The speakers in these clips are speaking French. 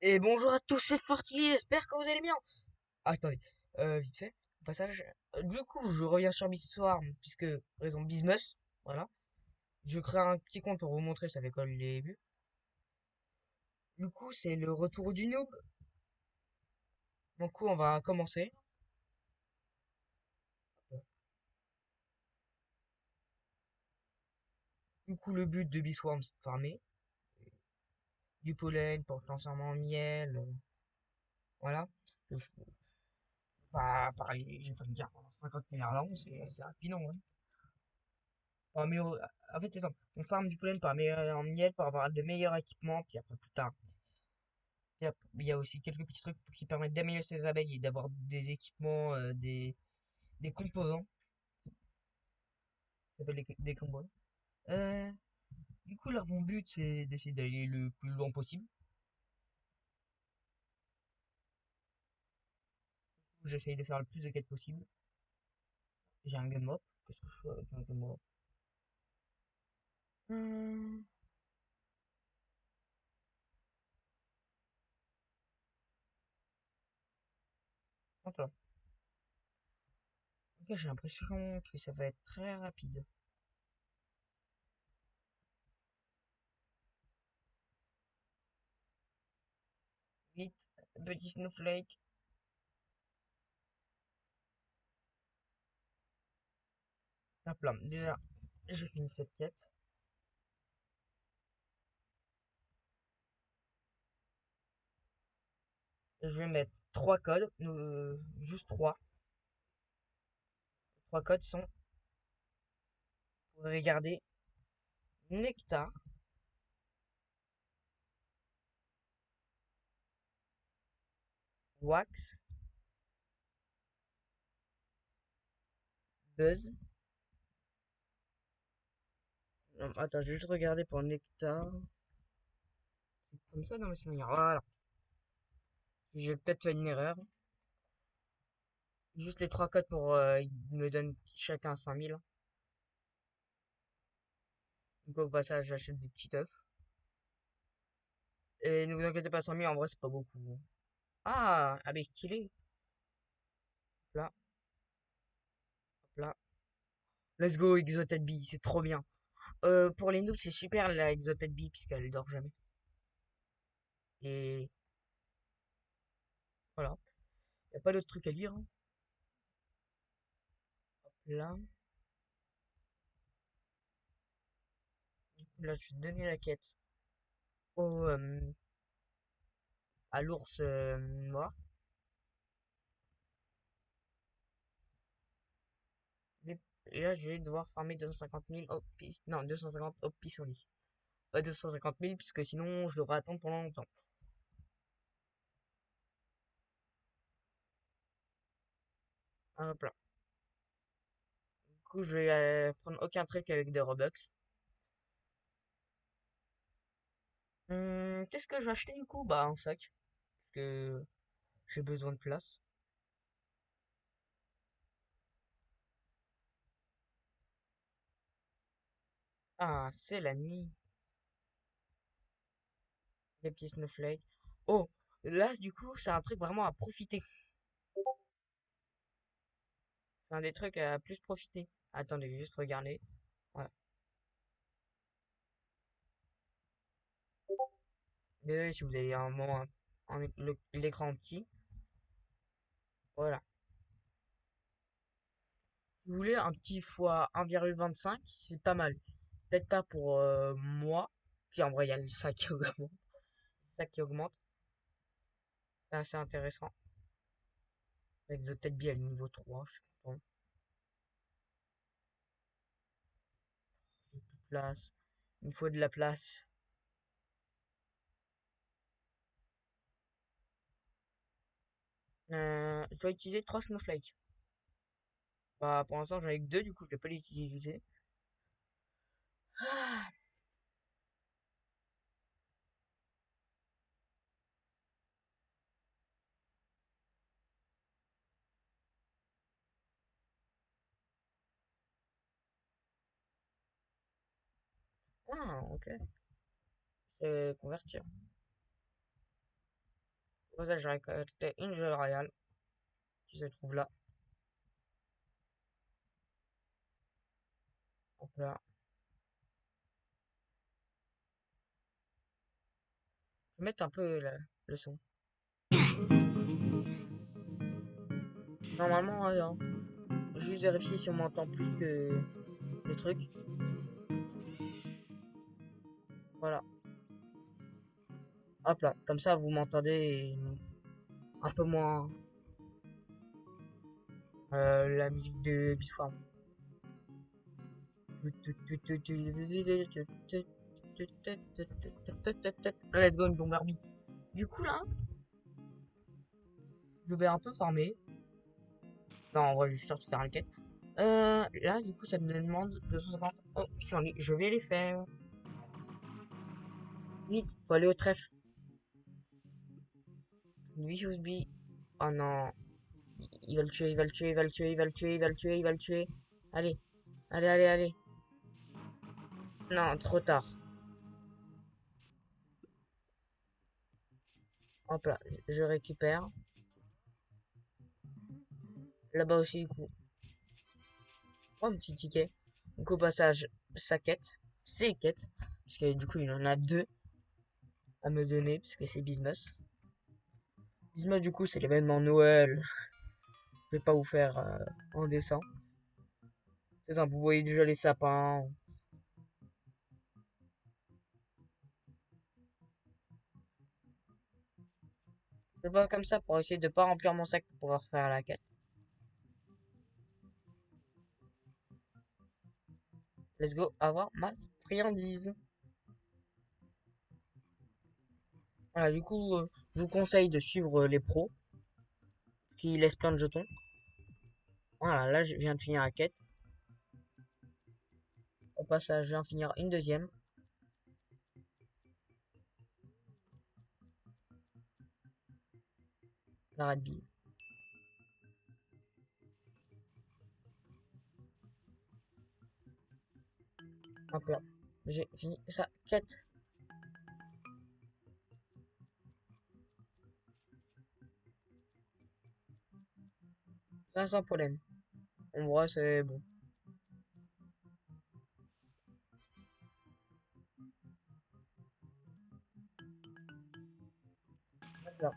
Et bonjour à tous, c'est Forti, j'espère que vous allez bien. Ah, attendez, vite fait, au passage. Du coup, je reviens sur Biswarm, puisque, raison Bismus, voilà. Je crée un petit compte pour vous montrer ça fait quoi le début. Du coup, c'est le retour du noob. Du coup, on va commencer. Du coup, le but de Biswarm, c'est de farmer du pollen pour le transformer en miel, voilà. Le f- Bah, pareil, je vais pas le dire pendant 50 milliards d'ans, c'est assez rapide, en vrai. En fait, c'est simple. On farme du pollen pour améliorer en miel, pour avoir de meilleurs équipements, puis après, plus tard, il y a aussi quelques petits trucs qui permettent d'améliorer ses abeilles et d'avoir des équipements, des composants, ça s'appelle des composants. Euh, du coup, là, mon but, c'est d'essayer d'aller le plus loin possible. J'essaye de faire le plus de quêtes possible. J'ai un game up. Qu'est-ce que je fais avec un game up? Hum, Attends. Ok, j'ai l'impression que ça va être très rapide. Vite, petit snowflake. Hop là, déjà, j'ai fini cette quête. Je vais mettre trois codes, juste trois. Trois codes sont, vous pouvez regarder, Nectar, Wax, Buzz. Non, attends, je vais juste regarder pour Nectar. C'est comme ça dans mes souvenirs. Voilà. J'ai peut-être fait une erreur. Juste les trois codes pour, ils me donnent chacun 5000. Donc au passage, j'achète des petits œufs. Et ne vous inquiétez pas, 5000 en vrai, c'est pas beaucoup. Ah, ah ben stylé. Hop là, hop là. Let's go, Exotet Bee, c'est trop bien. Pour les noobs, c'est super la Exotet Bee, puisqu'elle dort jamais. Et voilà. Y a pas d'autre truc à dire, hein. Hop là. Là, je vais te donner la quête au, à l'ours noir. Et là, je vais devoir farmer 250 000 non, 250 hop pissenlit. Pas 250 000, puisque sinon, je devrais attendre pendant longtemps. Hop là. Du coup, je vais prendre aucun truc avec des Robux. Qu'est-ce que je vais acheter du coup? Bah, un sac. Parce que j'ai besoin de place. Ah, c'est la nuit. Des petits snowflakes. Oh, là, du coup, c'est un truc vraiment à profiter. C'est un des trucs à plus profiter. Attendez, juste regarder. Voilà. Désolé si vous avez un moment l'écran petit. Voilà. Si vous voulez un petit fois 1,25, c'est pas mal. Peut-être pas pour moi. Puis en vrai, il y a le sac qui augmente. Ça qui augmente. C'est assez intéressant. Avec The Tête Bee à niveau 3, je suis content. J'ai plus de place. Il me faut de la place. Je dois utiliser 3 snowflakes. Bah, pour l'instant, j'en ai que 2, du coup, je vais pas les utiliser. Ah, ok. C'est convertir. Pour ça, j'ai récolté une joie royale qui se trouve là. Hop là. Je vais mettre un peu le son. Normalement, hein, juste vérifier si on m'entend plus que le truc. Voilà. Hop là. Comme ça, vous m'entendez un peu moins la musique de Biswarm. Let's go, une Bomberbee. Du coup, là, je vais un peu farmer. Non, en vrai, je suis sûr de faire la quête. Là, du coup, ça me demande 250. Oh, pissenlit, je vais les faire. Vite, faut aller au trèfle. Vicious Bee. Oh non. Il va le tuer, il va le tuer, il va le tuer, il va le tuer, il va le tuer, il va le tuer. Allez, allez, allez, allez. Non, trop tard. Hop là, je récupère. Là-bas aussi, du coup. Oh, un petit ticket. Donc, au passage, sa quête. Ses quêtes. Parce que du coup, il en a deux à me donner. Parce que c'est Bismuth. Bismuth, du coup, c'est l'événement Noël. Je vais pas vous faire en dessin. C'est ça, vous voyez déjà les sapins. Je vais pas comme ça pour essayer de pas remplir mon sac pour pouvoir faire la quête. Let's go avoir ma friandise. Voilà, du coup, je vous conseille de suivre les pros, qui laissent plein de jetons. Voilà, là, je viens de finir la quête. Au passage, je viens de finir une deuxième. La Red Bee. Hop là. J'ai fini sa quête. 500 pollen. En vrai, c'est bon. Hop là.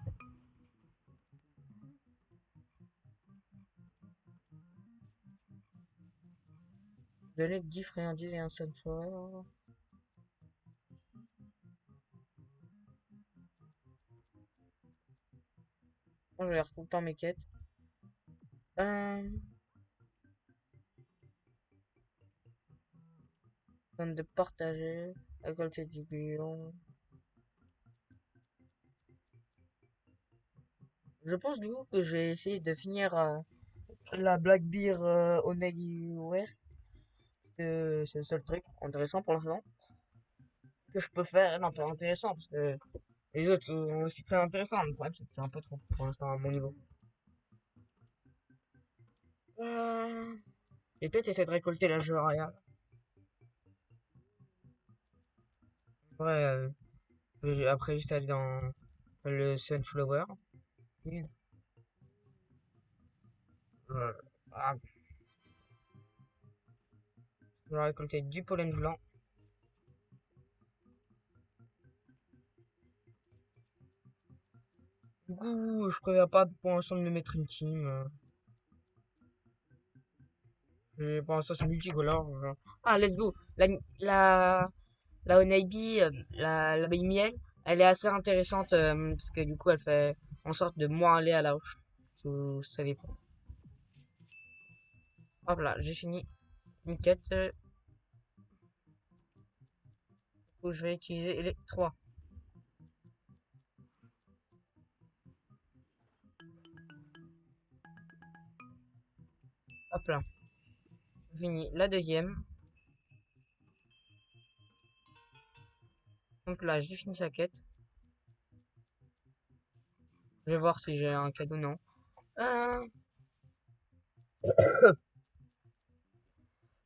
Donner 10 friandises et un sunflower. Moi, je regarde tout le temps mes quêtes. Euh, Donne de partager. Récolter du bouillon. Je pense du coup que je vais essayer de finir la Black Beer au Negiware. C'est le seul truc intéressant pour l'instant que je peux faire. Non, pas intéressant parce que les autres sont aussi très intéressants. Le problème, c'est que c'est un peu trop pour l'instant à mon niveau. Euh... Et peut-être essayer de récolter la joie royale. Ouais, après, juste aller dans le Sunflower. Field. Euh, ah, je vais récolter du pollen blanc. Du coup, je prévois pas pour l'instant de me mettre une team. Pour l'instant, c'est multicolore. Ah, let's go! La Honeybee, l'abeille miel, elle est assez intéressante parce que du coup, elle fait en sorte de moins aller à la roche. Si vous savez pas. Hop là, j'ai fini une quête. Où je vais utiliser les trois. Hop là, j'ai fini la deuxième. Donc là, j'ai fini sa quête. Je vais voir si j'ai un cadeau, non. Euh,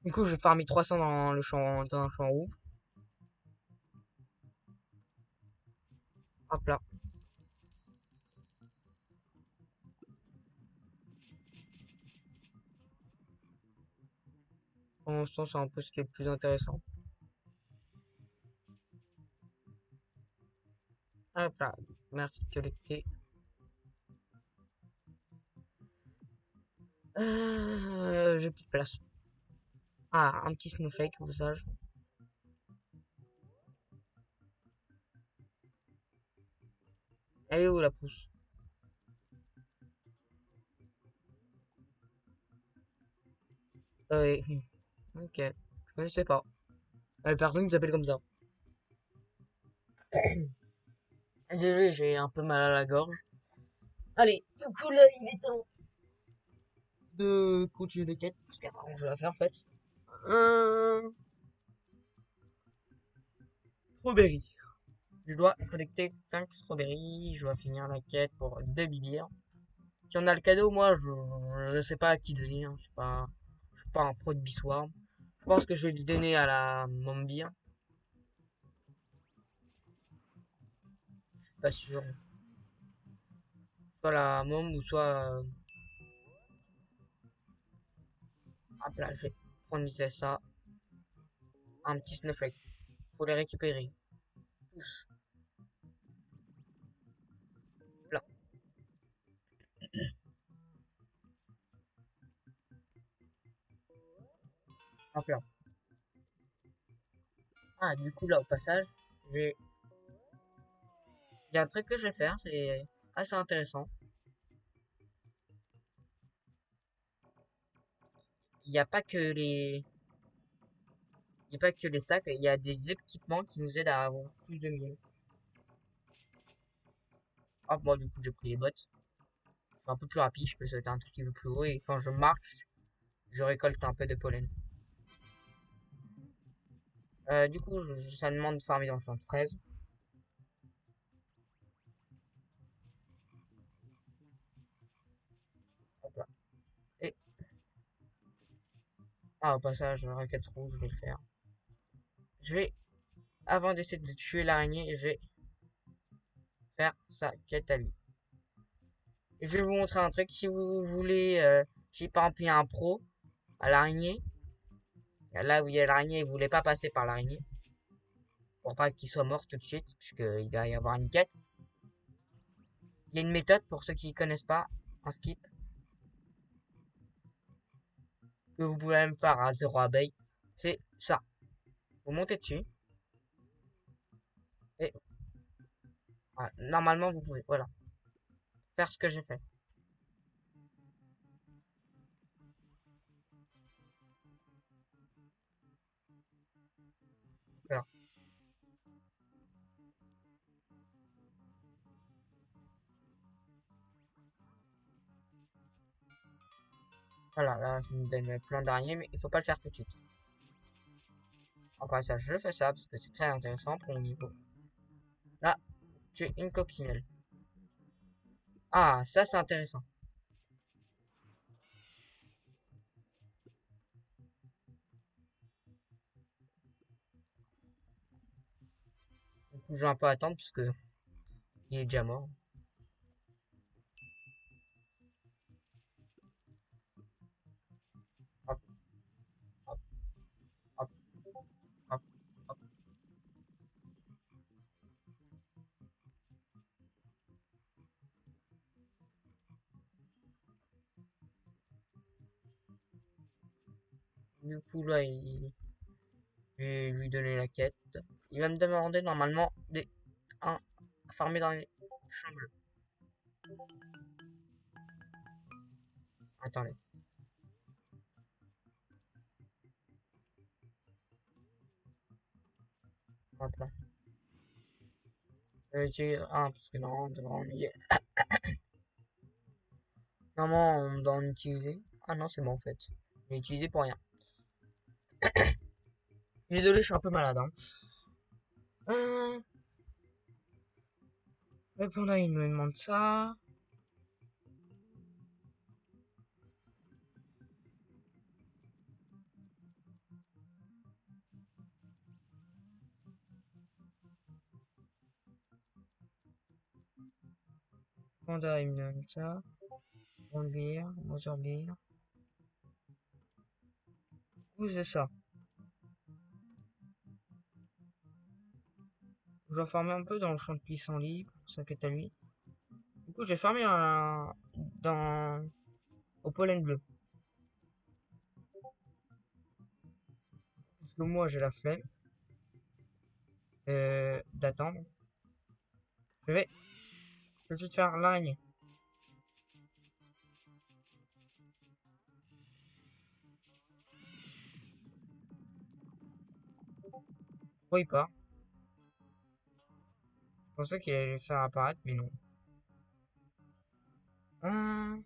Du coup, je vais farmer 300 dans un champ rouge. Hop là. Pour l'instant, c'est un peu ce qui est le plus intéressant. Hop là, merci de collecter. J'ai plus de place. Ah, un petit snowflake au passage. Elle est où la pousse? Oui. Ok. Je connaissais pas. Personne qui s'appelle comme ça. Désolé, j'ai un peu mal à la gorge. Allez, du coup là, il est temps de continuer les quêtes. Parce qu'il y a pas grand chose à faire en fait. Euh... Strawberry. Je dois collecter 5 strawberries. Je dois finir la quête pour 2 bibières. Si on a le cadeau, moi, je sais pas à qui donner. Hein. Je suis pas un pro de bissoir. Je pense que je vais lui donner à la Mambire. Je suis pas sûr. Soit la Mom ou soit. Hop là, je vais prendre ça. Un petit snowflake. Faut les récupérer. Tous. Là. Hop là. Ah, du coup, là, au passage, j'ai. Il y a un truc que je vais faire, c'est assez intéressant. Il n'y a pas que les. Il n'y a pas que les sacs, il y a des équipements qui nous aident à avoir plus de miel. Hop, moi, du coup, j'ai pris les bottes. Je suis un peu plus rapide, je peux sauter un tout petit peu plus haut et quand je marche, je récolte un peu de pollen. Du coup, ça demande de farmer dans le champ de fraises. Hop là. Et, au passage, raquette rouge, je vais le faire. Je vais, avant d'essayer de tuer l'araignée, je vais faire sa quête à lui. Et je vais vous montrer un truc. Si vous voulez, si par exemple il y a un pro à l'araignée, là où il y a l'araignée, il voulait pas passer par l'araignée, pour pas qu'il soit mort tout de suite, puisqu'il va y avoir une quête. Il y a une méthode pour ceux qui connaissent pas, un skip, que vous pouvez même faire à 0 abeille. C'est ça. Vous montez dessus, et voilà. Normalement vous pouvez, voilà, faire ce que j'ai fait. Voilà, voilà là ça me donne plein d'araignées, mais il faut pas le faire tout de suite. Encore ça, je fais ça parce que c'est très intéressant pour mon niveau. Là, tu es une coccinelle. Ah, ça c'est intéressant. Du coup, je vais un peu attendre puisque il est déjà mort. Hop, hop, hop, hop, hop. Du coup, là, je vais lui donner la quête. Il va me demander normalement des un à farmer dans les champs bleus. Attendez, hop là. Je vais utiliser un parce que normalement, on devrait en utiliser. Normalement, on doit en utiliser. Ah non, c'est bon en fait. Je l'ai utilisé pour rien. Désolé, je suis un peu malade. Hein. Euh, donc là, il me demande ça. Panda, il me demande ça. Grande bière, Mother bière. Oui, c'est ça. Je dois farmer un peu dans le champ de pissenlit, ça quête à lui. Du coup, j'ai farmé au pollen bleu. Parce que moi, j'ai la flemme d'attendre. Je vais tout de suite faire l'araignée. Pourquoi il part? Je pensais qu'il allait le faire apparaître, mais non. Hum,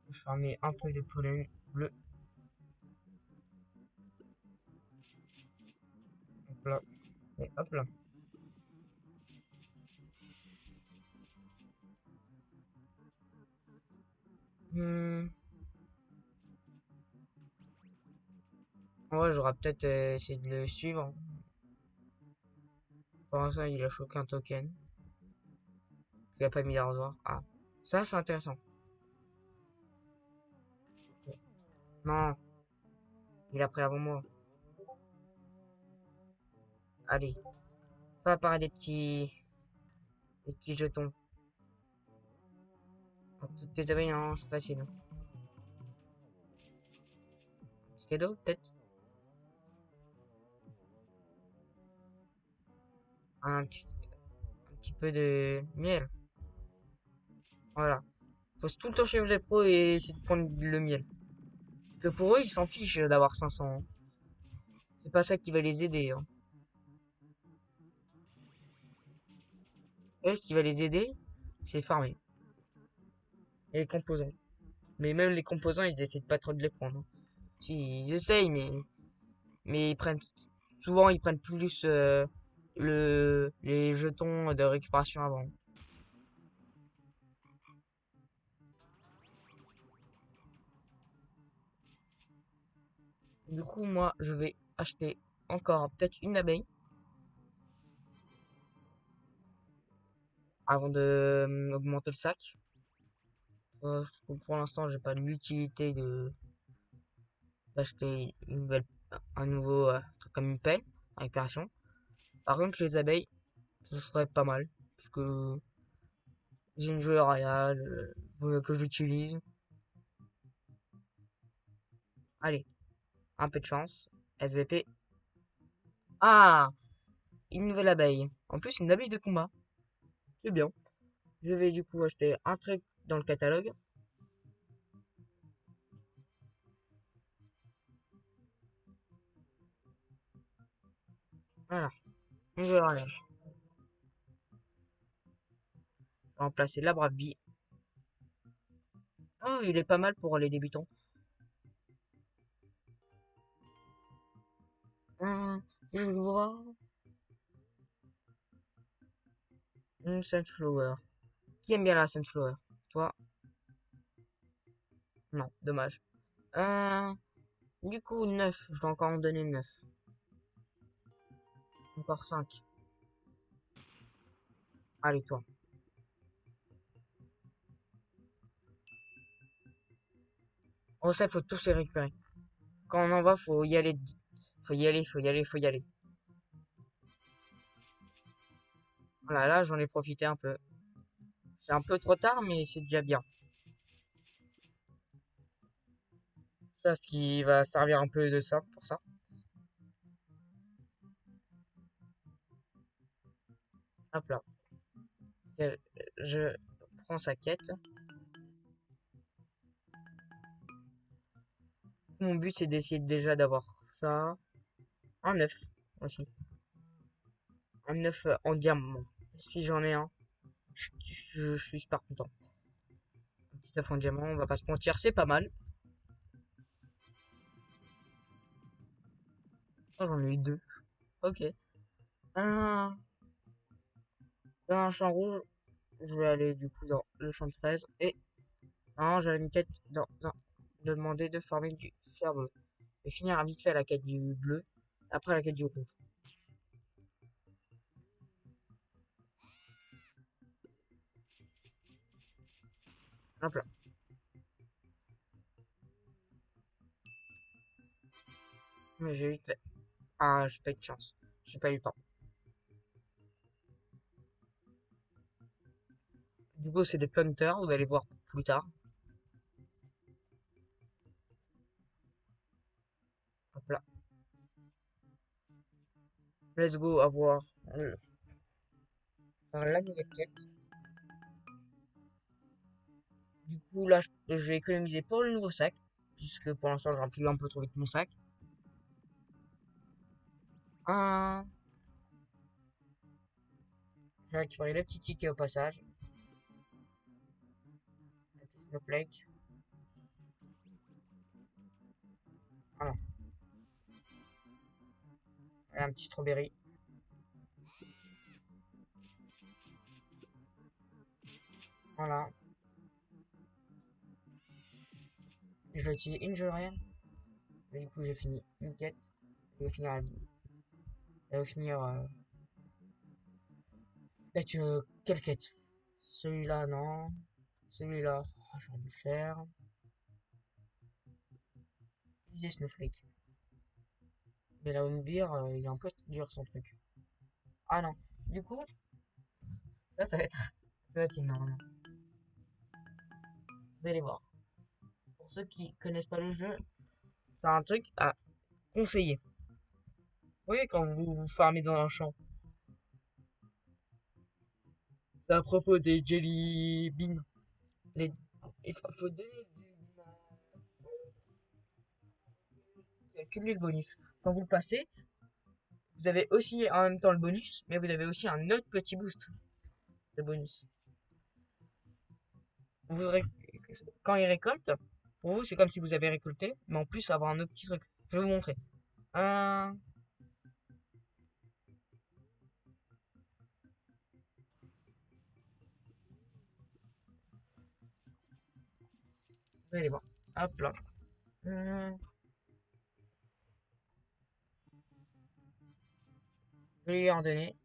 je vais farmer un peu de pollen bleu. Hop là. Et hop là. Hmm. Ouais, j'aurais peut-être essayé de le suivre. Pour l'instant, il a choqué un token. Il a pas mis d'arrosoir. Ah, ça, c'est intéressant. Non, il a pris avant moi. Allez, fais apparaître des petits jetons. Pour toutes tes abeilles, non, c'est facile. Petit cadeau, peut-être. Un petit, un petit peu de miel. Voilà. Faut tout le temps suivre les pros et essayer de prendre le miel. Parce que pour eux, ils s'en fichent d'avoir 500, hein. C'est pas ça qui va les aider, hein. Et ce qui va les aider, c'est farmer. Et les composants. Mais même les composants, ils essaient pas trop de les prendre, hein. Si, ils essayent, mais ils prennent, souvent, ils prennent plus, les jetons de récupération avant. Du coup, moi, je vais acheter encore peut-être une abeille avant de augmenter le sac. Pour l'instant, j'ai pas l'utilité de d'acheter un nouveau truc comme une pelle à récupération. Par contre, les abeilles, ce serait pas mal. Parce que j'ai une jolie royale que j'utilise. Allez, un peu de chance. SVP. Ah! Une nouvelle abeille. En plus, une abeille de combat. C'est bien. Je vais du coup acheter un truc dans le catalogue. Voilà. Une nouvelle royale. Remplacer la Bravie. Oh, il est pas mal pour les débutants. Je vois une Sunflower. Qui aime bien la Sunflower? Toi? Non, dommage. Euh, du coup, 9. Je vais encore en donner 9. Encore 5. Allez, toi. Oh, ça, faut tous les récupérer. Quand on en va, faut y aller. Faut y aller, faut y aller, faut y aller. Voilà, là, j'en ai profité un peu. C'est un peu trop tard, mais c'est déjà bien. Ça, ce qui va servir un peu de ça, pour ça. Hop là. Je je prends sa quête. Mon but, c'est d'essayer déjà d'avoir ça. Un 9 aussi. Un 9 en diamant. Si j'en ai un, je suis super content. Un petit 9 en diamant, on va pas se mentir, c'est pas mal. Oh, j'en ai eu deux. Ok. Un, dans un champ rouge, je vais aller du coup dans le champ de fraises. Et non, j'avais une quête de demander de farmer du fer bleu. Je vais finir vite fait la quête du bleu. Après la quête du rouge. Hop là. Mais j'ai vite fait. Ah, j'ai pas eu de chance. J'ai pas eu le temps. Du coup, c'est des planters, vous allez voir plus tard. Hop là. Let's go avoir la nouvelle quête. Du coup, là, je vais économiser pour le nouveau sac. Puisque pour l'instant, je remplis un peu trop vite mon sac. Un. J'ai récupéré le petit ticket au passage. Avec le snowflake. Voilà. Et un petit strawberry. Voilà. Je vais utiliser une journée. Mais du coup, j'ai fini une quête. Je vais finir je vais finir avec quelle quête? Celui-là, non. Celui-là, j'aurais dû faire. Utiliser Snowflake. Mais la Homebir, il est un peu dur son truc. Ah non. Du coup, ça, ça va être énorme. Vous allez voir. Pour ceux qui connaissent pas le jeu, c'est un truc à conseiller. Vous voyez, quand vous farmez dans un champ, c'est à propos des jelly beans. Les... Il faut donner cumuler le bonus. Quand vous le passez, vous avez aussi en même temps le bonus, mais vous avez aussi un autre petit boost de bonus. Vous ré- Quand il récolte, pour vous, c'est comme si vous avez récolté, mais en plus, avoir un autre petit truc. Je vais vous montrer. Un... Vous allez voir. Hop là. Hum, je vais lui en donner.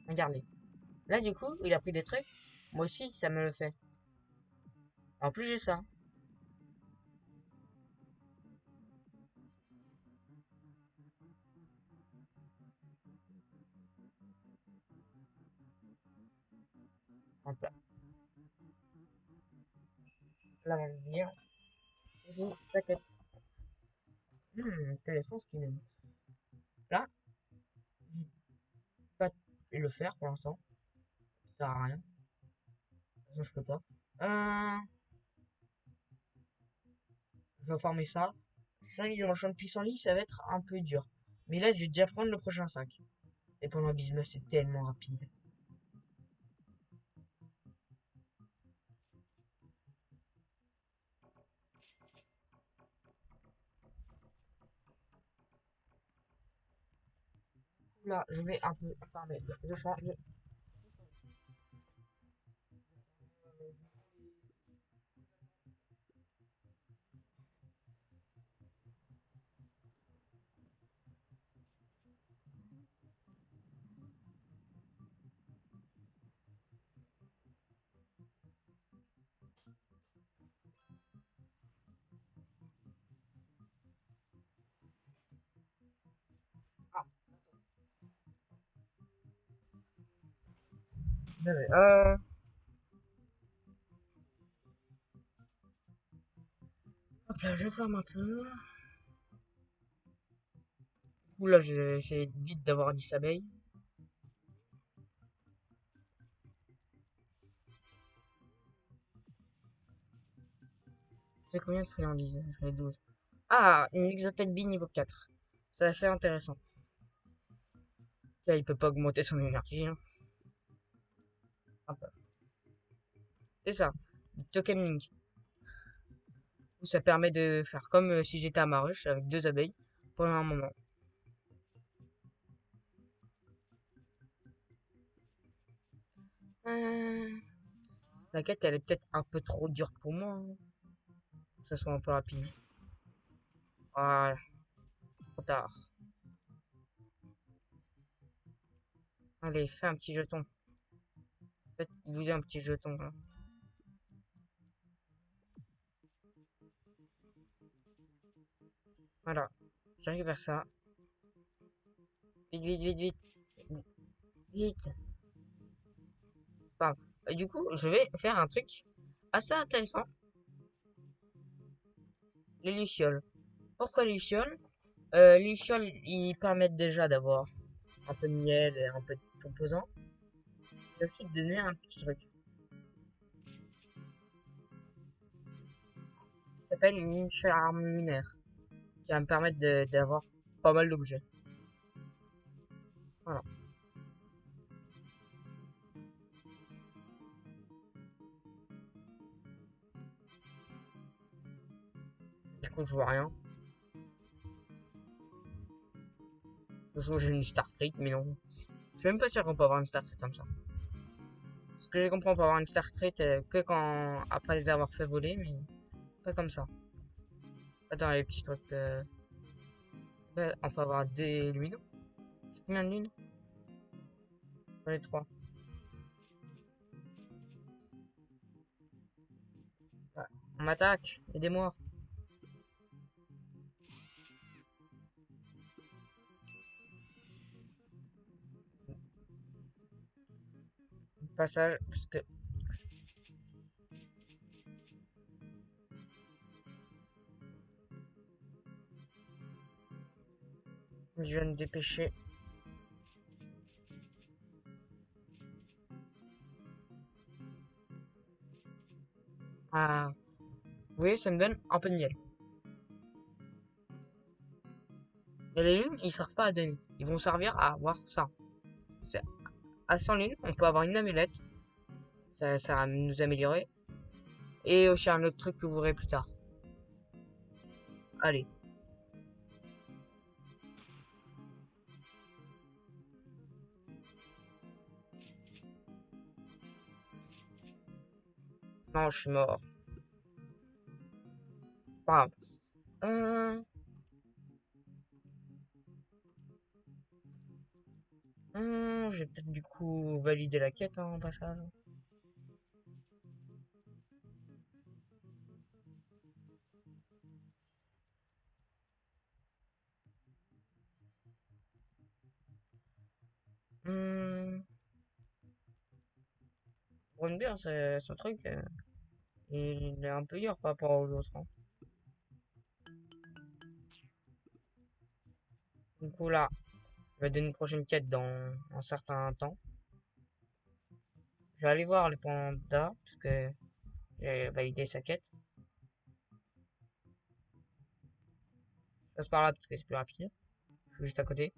Regardez. Là, du coup, il a pris des trucs. Moi aussi, ça me le fait. En plus, j'ai ça. Hop là. Là, on va dire. T'inquiète. Intéressant ce qu'il a dit. Là, je vais pas le faire pour l'instant. Ça sert à rien. De toute façon, je peux pas. Euh, je vais farmer ça. 5 dans le champ de pissenlit, ça va être un peu dur. Mais là, je vais déjà prendre le prochain sac. Et pendant Bismuth, c'est tellement rapide. Là, je vais un peu farmer le champ. Ah, désolé. Hop là, je ferme un peu. Là, j'ai essayé vite d'avoir 10 abeilles. J'ai combien de friandises? J'ai 12. Ah, une exotech bee niveau 4. C'est assez intéressant. Là, il peut pas augmenter son énergie, hein. Hop là. C'est ça. Du token link. Où ça permet de faire comme si j'étais à ma ruche avec 2 abeilles pendant un moment. Euh, La quête, elle est peut-être un peu trop dure pour moi, hein. Que ça soit un peu rapide. Voilà. trop tard. Allez, fais un petit jeton. Faites-vous un petit jeton, là. Voilà. Je récupère ça. Vite, vite, vite, vite. Vite. Enfin, du coup, je vais faire un truc assez intéressant. Les lucioles. Pourquoi les lucioles? Les lucioles, ils permettent déjà d'avoir un peu de miel et un peu de composants. Et aussi de donner un petit truc qui s'appelle une charme lunaire. Qui va me permettre d'avoir pas mal d'objets. Voilà. Du coup, je vois rien. De toute façon, j'ai une Star Trek, mais non. Je suis même pas sûr qu'on peut avoir une Star Trek comme ça. Ce que j'ai compris, on peut avoir une Star Trek que quand après les avoir fait voler, mais pas comme ça. Attends, les petits trucs. Ouais, on peut avoir des lunes. Combien de lunes? J'en ai trois. Ouais. On m'attaque, aidez-moi. Passage, parce que je viens de dépêcher. Ah, vous voyez, ça me donne un peu de miel. Et les lunes, ils servent pas à donner. Ils vont servir à avoir ça. C'est- À 100 lunes, on peut avoir une amulette. Ça va nous améliorer. Et aussi un autre truc que vous verrez plus tard. Allez. Non, je suis mort. Pas grave. Euh, je vais peut-être du coup valider la quête en passage. Hum, Brunbeer, c'est son truc. Il est un peu dur par rapport aux autres, hein. Du coup, là, je vais donner une prochaine quête dans un certain temps. Je vais aller voir les pandas, parce que j'ai validé sa quête. Je passe par là, parce que c'est plus rapide. Je suis juste à côté.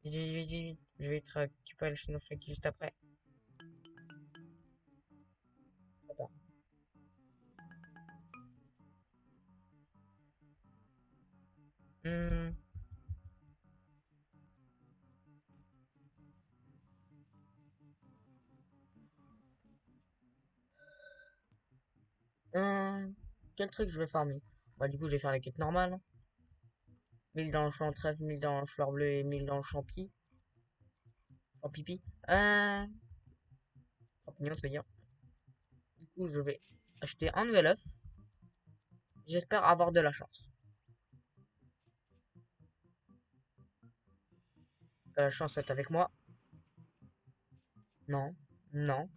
Vite, vite, vite, vite. Je vais te récupérer le Snowflake juste après. Attends. Hum, hum, Quel truc je vais farmer? Bah, du coup, je vais faire la quête normale. 1000 dans le champ trèfle, 1000 dans le fleur bleue et 1000 dans le champi. Champipi. Champignon, ça veut dire. Du coup, je vais acheter un nouvel œuf. J'espère avoir de la chance. Que la chance soit avec moi. Non, non.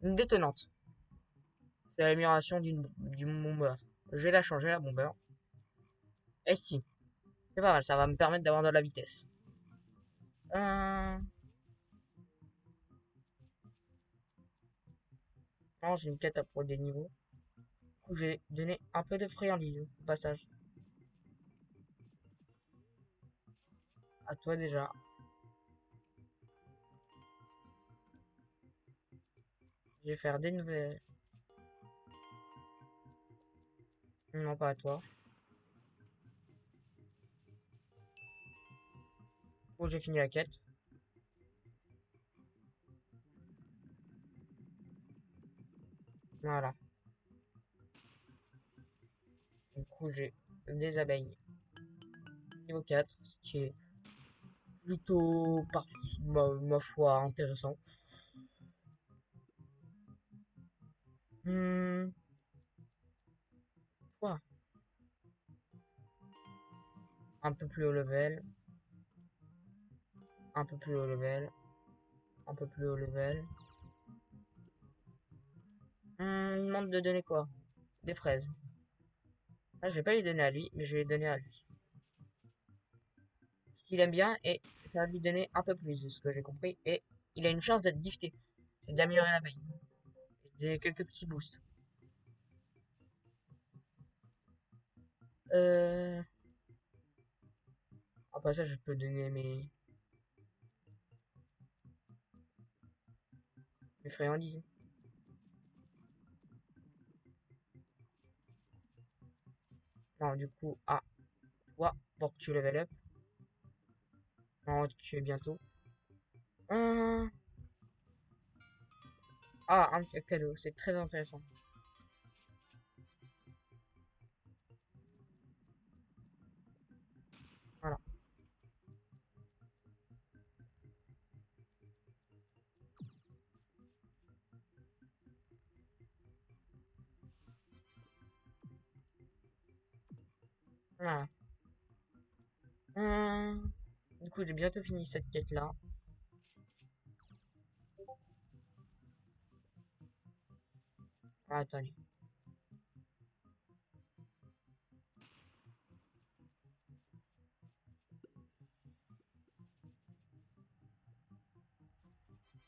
Une détonante. C'est l'amélioration du bomber. Je vais la changer, la bomber. Et si. C'est pas mal, ça va me permettre d'avoir de la vitesse. Euh... Non, j'ai une quête à prendre des niveaux. Du coup, j'ai donné un peu de friandise au passage. À toi déjà. Je vais faire des nouvelles. Non, pas à toi. Oh, j'ai fini la quête. Voilà. Du coup, j'ai des abeilles. niveau 4, ce qui est plutôt, par ma foi, intéressant. Hmm, quoi? Un peu plus haut level, un peu plus haut level, un peu plus haut level. Il me demande de donner quoi? Des fraises. Ah, je vais pas les donner à lui, mais je vais les donner à lui. Il aime bien et ça va lui donner un peu plus de ce que j'ai compris. Et il a une chance d'être gifté. C'est d'améliorer l'abeille. J'ai quelques petits boosts. Euh... Après ça, je peux donner mes friandises. Non, du coup, toi, pour que tu level up. Non, tu es bientôt. Hum, un cadeau, c'est très intéressant. Voilà. Voilà. Du coup, j'ai bientôt fini cette quête-là. Ah, attendez.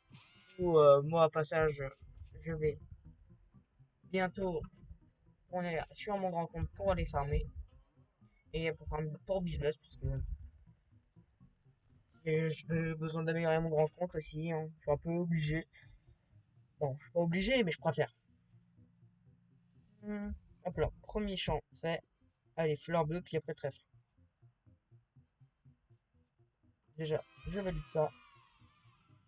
Du coup, moi, au passage, je vais bientôt tourner sur mon grand compte pour aller farmer. Et pour farmer pour business, parce que j'ai besoin d'améliorer mon grand compte aussi, hein. Je suis un peu obligé. Bon, je suis pas obligé, mais je préfère. Hop là, premier champ fait. Allez, fleur bleue, puis après trèfle. Déjà, je valide ça.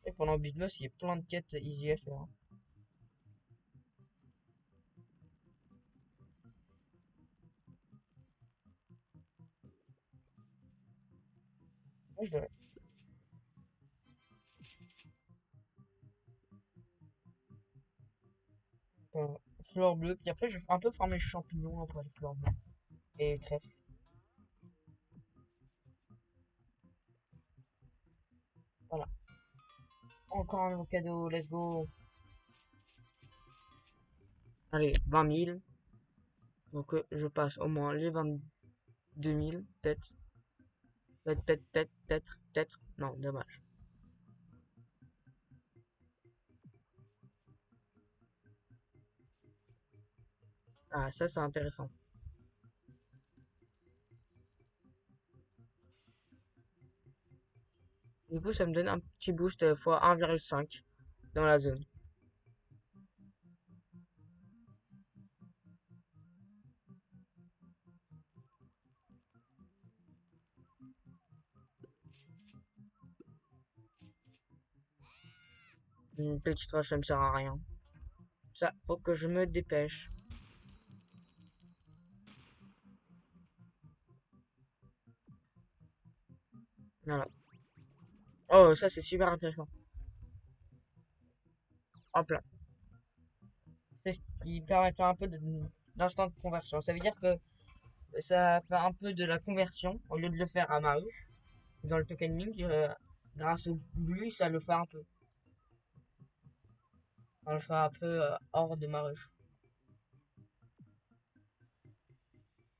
Et pendant business, il y a plein de quêtes easy à faire, hein. Moi, je vais fleur bleue, puis après, je vais un peu farmer champignons après les fleurs bleues. Et trèfle. Voilà. Encore un nouveau cadeau, let's go. Allez, 20 000. Donc, je passe au moins les 22 000, peut-être. Peut-être. Non, dommage. Ah, ça, c'est intéressant. Du coup, ça me donne un petit boost fois 1,5 dans la zone. Une petite roche, ça me sert à rien. Ça, faut que je me dépêche. Voilà. Oh, ça, c'est super intéressant. Hop là. C'est ce qui permettra un peu d'instant de conversion. Ça veut dire que ça fait un peu de la conversion au lieu de le faire à Maruche. Dans le token link, grâce au blue, ça le fait un peu. On le fait un peu hors de Maruche.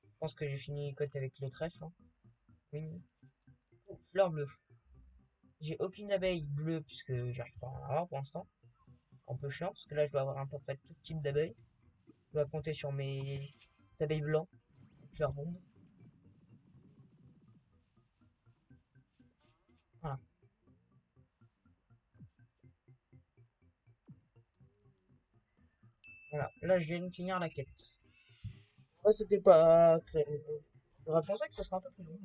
Je pense que j'ai fini côte avec le trèfle, hein. Oui. Oh, fleur bleue. J'ai aucune abeille bleue puisque j'arrive pas à en avoir pour l'instant. Un peu chiant parce que là je dois avoir à peu près tout type d'abeilles. Je dois compter sur mes abeilles blancs, fleurs bombe. Voilà. Voilà. Là je viens de finir la quête. Ouais, c'était pas très. J'aurais pensé que ce serait un peu plus long.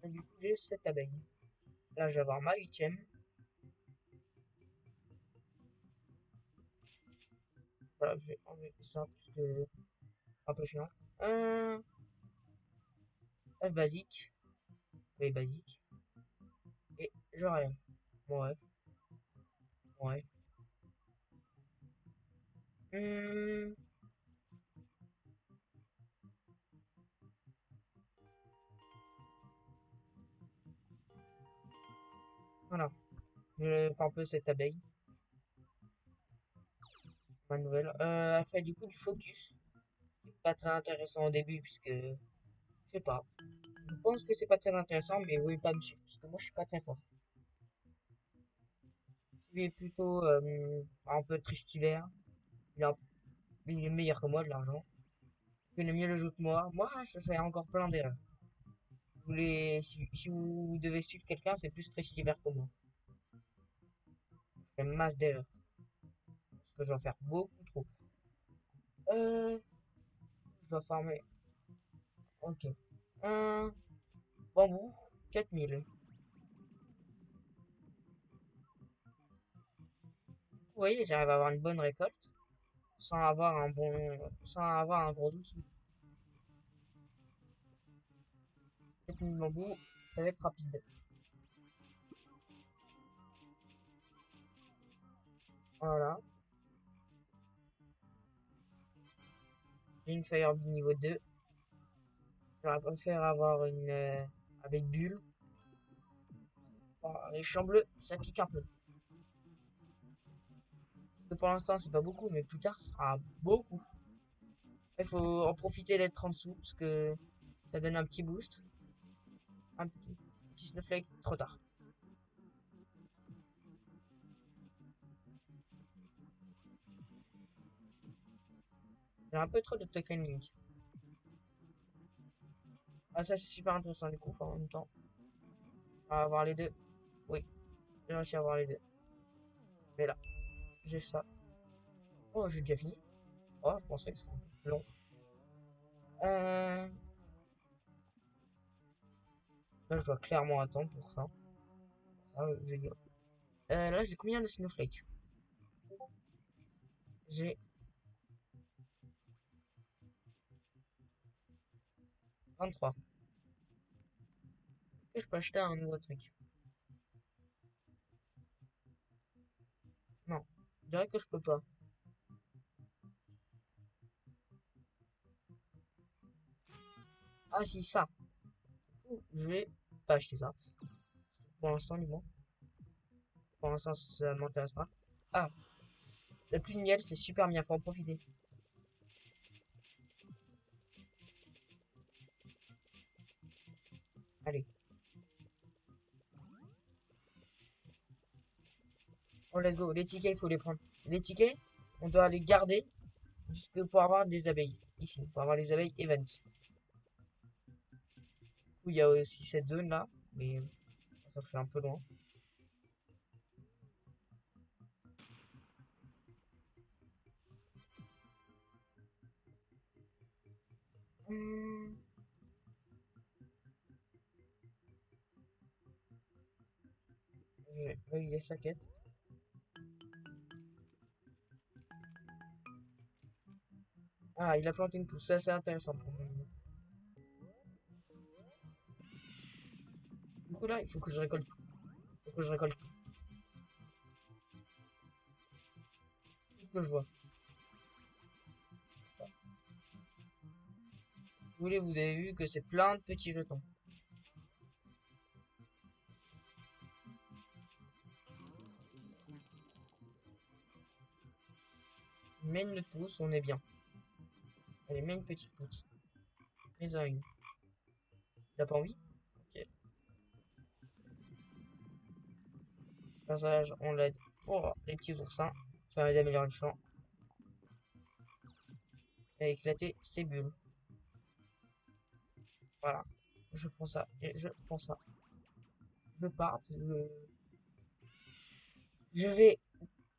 Mais du coup j'ai 7 abeilles. Là je vais avoir ma huitième. Voilà, je vais enlever ça parce que c'est un peu chiant. basique. Oui, basique. Et je rien. Ouais, ouais. Hmm, voilà. Je fais un peu cette abeille. Ma nouvelle. Elle fait du coup du focus. C'est pas très intéressant au début puisque, je sais pas. Je pense que c'est pas très intéressant, mais oui, pas me suivre parce que moi je suis pas très fort. Je suis plutôt un peu Tristiver. Il, a- il est meilleur que moi de l'argent. Il connaît mieux le jeu que moi. Moi, je fais encore plein d'erreurs. Si vous devez suivre quelqu'un, c'est plus Tristiver que moi. Je fais masse d'erreurs. Parce que je dois faire beaucoup trop. Je dois farmer. Ok. Un bambou, 4000. Vous voyez, j'arrive à avoir une bonne récolte sans avoir un gros outil. 4000 bambous, ça va être rapide. Voilà. J'ai une Firebee niveau 2. J'aurais préféré avoir une avec bulle. Bon, les champs bleus, ça pique un peu. Pour l'instant, c'est pas beaucoup, mais plus tard, ce sera beaucoup. Il faut en profiter d'être en dessous, parce que ça donne un petit boost. Un petit snowflake, trop tard. J'ai un peu trop de token link. Ah, ça, c'est super intéressant, du coup, en même temps. On va avoir les deux. Oui, j'ai réussi à avoir les deux. Mais là, j'ai ça. Oh, j'ai déjà fini. Oh, je pensais que c'était un peu plus long. Euh... Là, je dois clairement attendre pour ça. Ah, je vais là, j'ai combien de snowflakes? J'ai 23. Et je peux acheter un nouveau truc. Non, je dirais que je peux pas. Ah si, ça. Je vais pas acheter ça. Pour l'instant, du moins. Pour l'instant, ça m'intéresse pas. Ah, la pluie de miel, c'est super bien, faut en profiter. Allez. Oh, let's go. Les tickets, il faut les prendre. Les tickets, on doit les garder jusque pour avoir des abeilles. Ici, pour avoir les abeilles event. Où il y a aussi cette zone là, mais ça fait un peu loin. Hmm, je vais réaliser sa quête. Ah, il a planté une pousse, ça c'est intéressant pour moi. Du coup là, il faut que je récolte tout. Il faut que je récolte tout que je vois. Vous avez vu que c'est plein de petits jetons. Mène une pousse, on est bien. Allez, mets une petite pousse. Mets-en une. Il a pas envie? Ok. Passage, on l'aide pour les petits oursins. Ça permet d'améliorer le champ. Et éclater ses bulles. Voilà. Je prends ça. Et je prends ça. Je pars. Je vais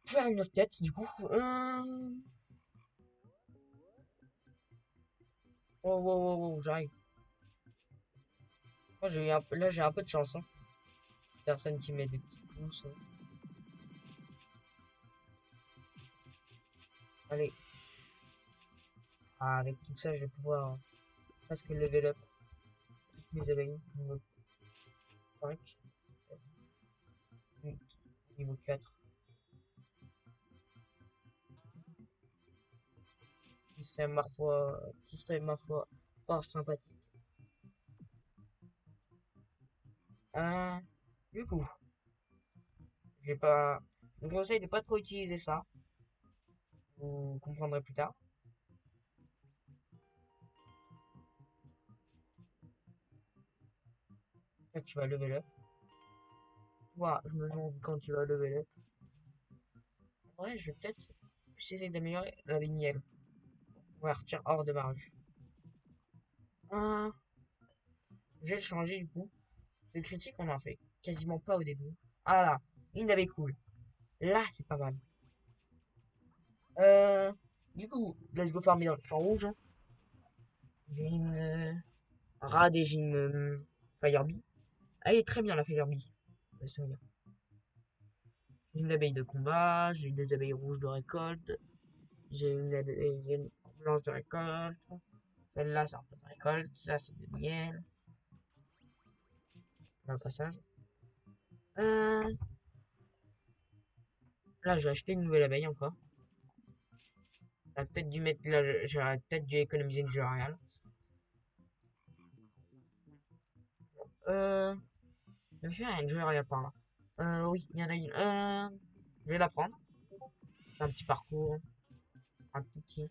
faire une autre quête, du coup. Oh, oh, oh, oh, j'arrive. Moi, là, j'ai un peu de chance, hein. Personne qui met des petites pousses, hein. Allez. Ah, avec tout ça, je vais pouvoir presque level up mes abeilles. Niveau 5, 8, niveau 4. Qui serait ma foi fort sympathique. Euh, du coup, j'ai pas, je vous conseille de pas trop utiliser ça. Vous comprendrez plus tard. Là, tu vas level up. Moi, je me demande quand tu vas level up. En vrai, je vais peut-être essayer d'améliorer la miel. On va retirer hors de ma ruche. Euh, je vais le changer du coup. Le critique, on en fait quasiment pas au début. Ah là, une abeille cool. Là, c'est pas mal. Euh, du coup, let's go farmer dans le champ rouge, hein. J'ai une rad et j'ai une Firebee. Elle est très bien la Firebee. Je me souviens. J'ai une abeille de combat, j'ai des abeilles rouges de récolte, j'ai une blanche de récolte. Celle-là, c'est un peu de récolte. Ça, c'est de miel. Dans le passage. Euh, là, j'ai acheté une nouvelle abeille encore. J'aurais peut-être dû mettre là, j'aurais peut-être dû économiser le jeu réel. Euh, je me suis un jeu réel par là. Oui, il y en a une. Je vais la prendre. C'est un petit parcours. Un tout petit.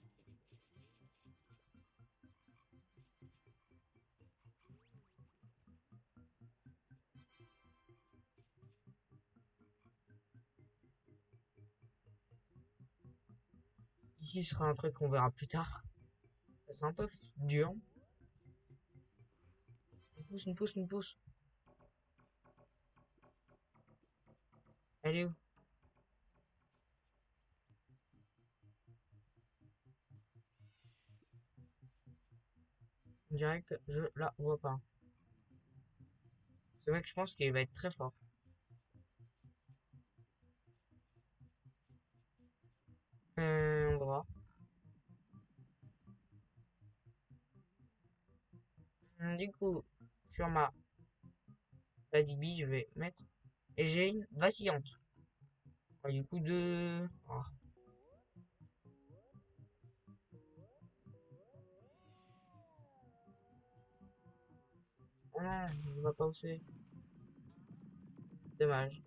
Ici, ce sera un truc qu'on verra plus tard. C'est un peu dur. Une pousse, une pousse, une pousse. Elle est où? On dirait que je la vois pas. Ce mec, je pense qu'il va être très fort. On va voir. Du coup, sur ma Bee, je vais mettre. Et j'ai une vacillante. Ah, du coup, deux. Ah, oh non, il va pas aussi. Dommage.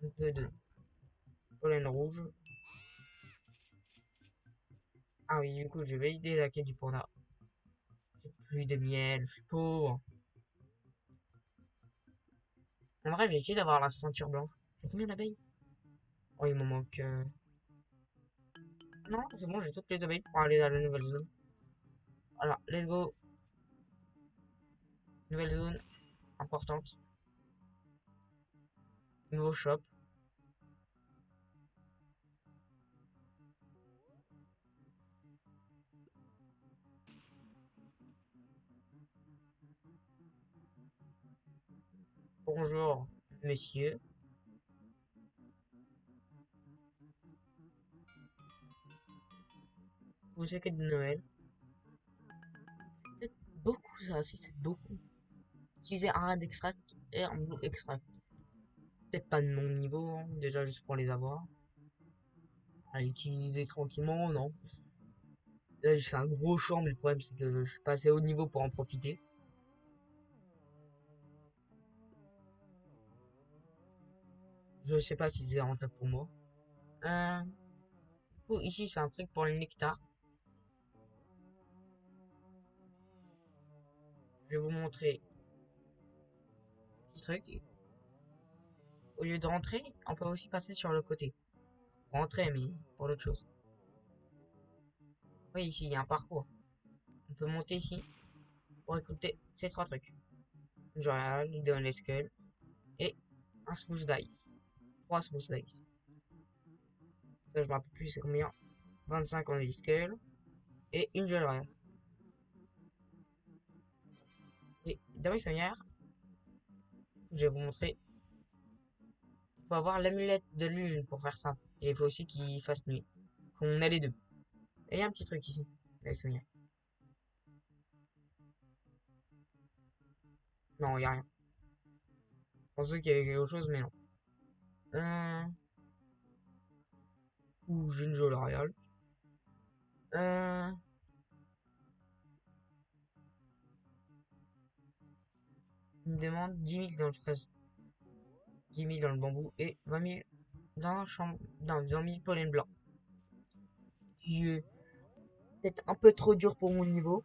Un peu de pollen rouge. Ah oui, du coup, j'ai validé la quête du panda. J'ai plus de miel, je suis pauvre. En vrai, j'ai essayé d'avoir la ceinture blanche. J'ai combien d'abeilles? Oh, il m'en manque. Non, c'est bon, j'ai toutes les abeilles pour aller à la nouvelle zone. Voilà, let's go. Nouvelle zone importante. Nouveau shop. Bonjour, monsieur. Vous savez que de Noël. Peut-être beaucoup ça, si c'est beaucoup. Utiliser un red extract et un blue extract. Peut-être pas de mon niveau, hein, déjà juste pour les avoir. À utiliser tranquillement, non. Là, c'est un gros champ, mais le problème c'est que je suis pas assez haut niveau pour en profiter. Je sais pas si c'est rentable pour moi. Du coup, ici c'est un truc pour le nectar. Je vais vous montrer un petit truc. Au lieu de rentrer, on peut aussi passer sur le côté. Rentrer, mais pour l'autre chose. Oui, ici il y a un parcours. On peut monter ici pour écouter ces trois trucs. Genre, l'idéal les skulls et un smooth dice. Trois smooth dice. Ça, je me rappelle plus c'est combien. 25 en skull et une gel rare. Et dans mes souvenirs, je vais vous montrer. Il faut avoir l'amulette de lune pour faire ça. Et il faut aussi qu'il fasse nuit. Qu'on a les deux. Et il y a un petit truc ici. Dans mes souvenirs. Non, y a rien. Je pensais qu'il y avait quelque chose, mais non. Euh... Ouh, j'ai une jolie L'Oréal. Euh... Il me demande 10 000 dans le fraise, 10 000 dans le bambou et 20 000 dans la chambre, non, 20 000 pollen blanc. Qui est peut-être un peu trop dur pour mon niveau.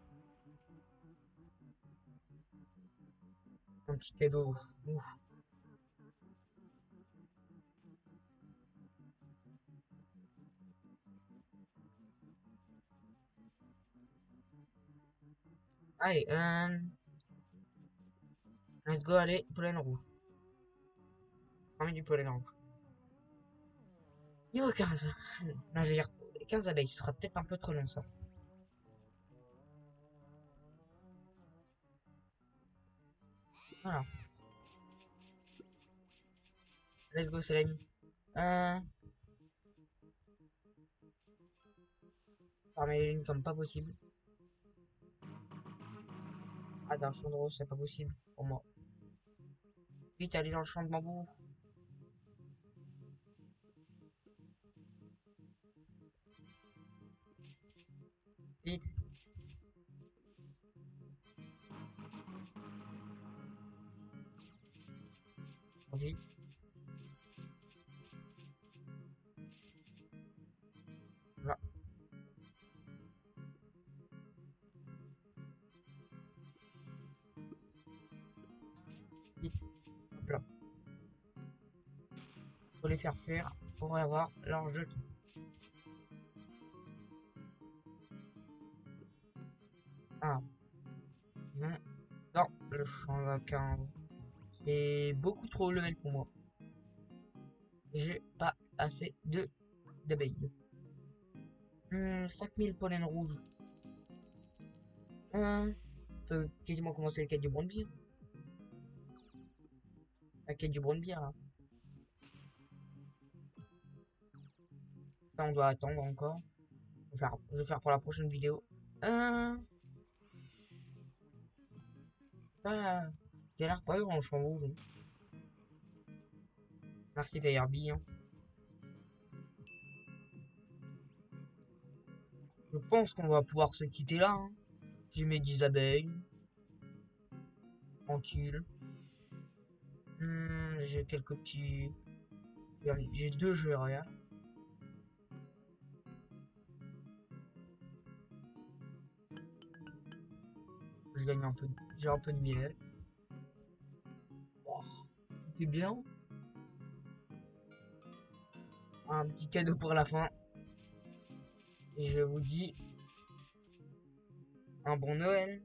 Un petit cadeau. Ouf. Allez, let's go, allez, pollen rouge. 30 000 du pollen rouge. Niveau 15. Non, je vais dire 15 abeilles, ce sera peut-être un peu trop long ça. Voilà. Let's go, c'est l'ami. Farmer les lignes comme pas possible. Ah, dans le champ de rose, c'est pas possible pour moi. Vite, allez dans le champ de bambou. Vite. Vite. Voilà. Vite. Hop là. Faut les faire faire pour avoir leur jeton. Ah. Non. Non, le champ à 15. C'est beaucoup trop level pour moi. J'ai pas assez de d'abeilles. 5000 pollen rouges. On peut quasiment commencer la quête du Brandbeer. La quête du Brandbeer là. Ça on doit attendre encore. Je vais faire pour la prochaine vidéo. Euh... Voilà. Il a l'air pas grand champ rouge. Merci Firebee. Hein. Je pense qu'on va pouvoir se quitter là. Hein. J'ai mes 10 abeilles. Tranquille. J'ai quelques petits. J'ai deux jeux arrière. Je gagne un peu. J'ai un peu de miel. Oh, c'est bien. Un petit cadeau pour la fin. Et je vous dis un bon Noël.